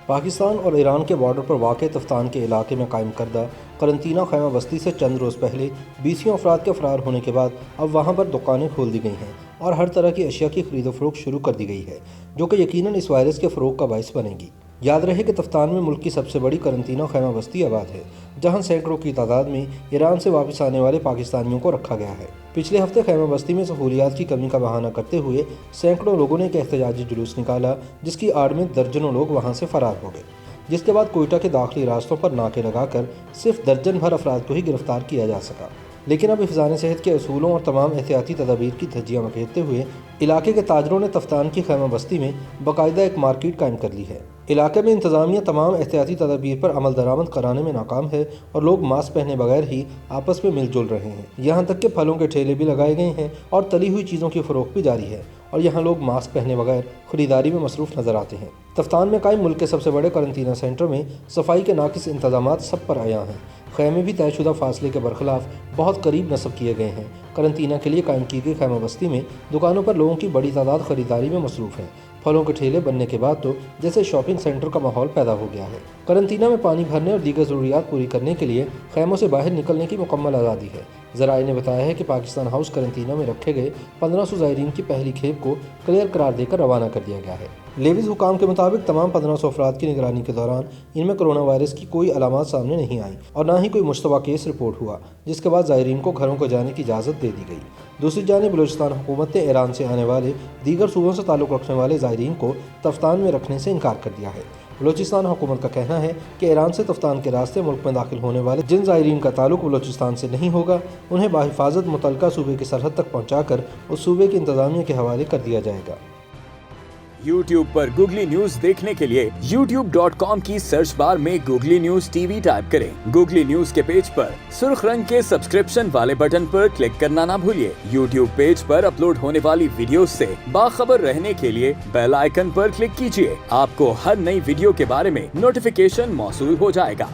پاکستان اور ایران کے بارڈر پر واقع تفتان کے علاقے میں قائم کردہ قرنطینہ خیمہ بستی سے چند روز پہلے 20 افراد کے فرار ہونے کے بعد اب وہاں پر دکانیں کھول دی گئی ہیں اور ہر طرح کی اشیاء کی خرید و فروخت شروع کر دی گئی ہے، جو کہ یقیناً اس وائرس کے فروغ کا باعث بنے گی۔ یاد رہے کہ تفتان میں ملک کی سب سے بڑی قرنطینہ خیمہ بستی آباد ہے، جہاں سینکڑوں کی تعداد میں ایران سے واپس آنے والے پاکستانیوں کو رکھا گیا ہے۔ پچھلے ہفتے خیمہ بستی میں سہولیات کی کمی کا بہانہ کرتے ہوئے سینکڑوں لوگوں نے ایک احتجاجی جلوس نکالا، جس کی آڑ میں درجنوں لوگ وہاں سے فرار ہو گئے، جس کے بعد کوئٹہ کے داخلی راستوں پر ناکے لگا کر صرف درجن بھر افراد کو ہی گرفتار کیا جا سکا۔ لیکن اب حفظان صحت کے اصولوں اور تمام احتیاطی تدابیر کی دھجیاں مکیتے ہوئے علاقے کے تاجروں نے تفتان کی خیمہ بستی میں باقاعدہ ایک مارکیٹ قائم کر لی ہے۔ علاقے میں انتظامیہ تمام احتیاطی تدابیر پر عمل درآمد کرانے میں ناکام ہے اور لوگ ماسک پہنے بغیر ہی آپس میں مل جل رہے ہیں۔ یہاں تک کہ پھلوں کے ٹھیلے بھی لگائے گئے ہیں اور تلی ہوئی چیزوں کی فروخت بھی جاری ہے، اور یہاں لوگ ماسک پہنے بغیر خریداری میں مصروف نظر آتے ہیں۔ تفتان میں قائم ملک کے سب سے بڑے قرنطینہ سینٹر میں صفائی کے ناقص انتظامات سب پر عیاں ہیں۔ خیمے بھی طے شدہ فاصلے کے برخلاف بہت قریب نصب کیے گئے ہیں۔ قرنطینہ کے لیے قائم کی گئی خیمہ بستی میں دکانوں پر لوگوں کی بڑی تعداد خریداری میں مصروف ہے۔ پھلوں کے ٹھیلے بننے کے بعد تو جیسے شاپنگ سینٹر کا ماحول پیدا ہو گیا ہے۔ قرنطینہ میں پانی بھرنے اور دیگر ضروریات پوری کرنے کے لیے خیموں سے باہر نکلنے کی مکمل آزادی ہے۔ ذرائع نے بتایا ہے کہ پاکستان ہاؤس قرنطینہ میں رکھے گئے 1500 زائرین کی پہلی کھیپ کو کلیئر قرار دے کر روانہ کر دیا گیا ہے۔ لیوز حکام کے مطابق تمام 1500 افراد کی نگرانی کے دوران ان میں کرونا وائرس کی کوئی علامات سامنے نہیں آئیں اور نہ ہی کوئی مشتبہ کیس رپورٹ ہوا، جس کے بعد زائرین کو گھروں کو جانے کی اجازت دے دی گئی۔ دوسری جانب بلوچستان حکومت نے ایران سے آنے والے دیگر صوبوں سے تعلق رکھنے والے زائرین کو تفتان میں رکھنے سے انکار کر دیا ہے۔ بلوچستان حکومت کا کہنا ہے کہ ایران سے تفتان کے راستے ملک میں داخل ہونے والے جن زائرین کا تعلق بلوچستان سے نہیں ہوگا، انہیں بحفاظت متعلقہ صوبے کی سرحد تک پہنچا کر اس صوبے کی انتظامیہ کے حوالے کر دیا جائے گا۔ YouTube پر گوگلی نیوز دیکھنے کے لیے youtube.com کی سرچ بار میں googly news T V type کریں۔ گوگلی نیوز کے پیج پر سرخ رنگ کے سبسکرپشن والے بٹن پر کلک کرنا نہ بھولیے۔ YouTube پیج پر اپلوڈ ہونے والی ویڈیوز سے باخبر رہنے کے لیے بیل آئیکن پر کلک کیجیے۔ آپ کو ہر نئی ویڈیو کے بارے میں نوٹیفیکیشن موصول ہو جائے گا۔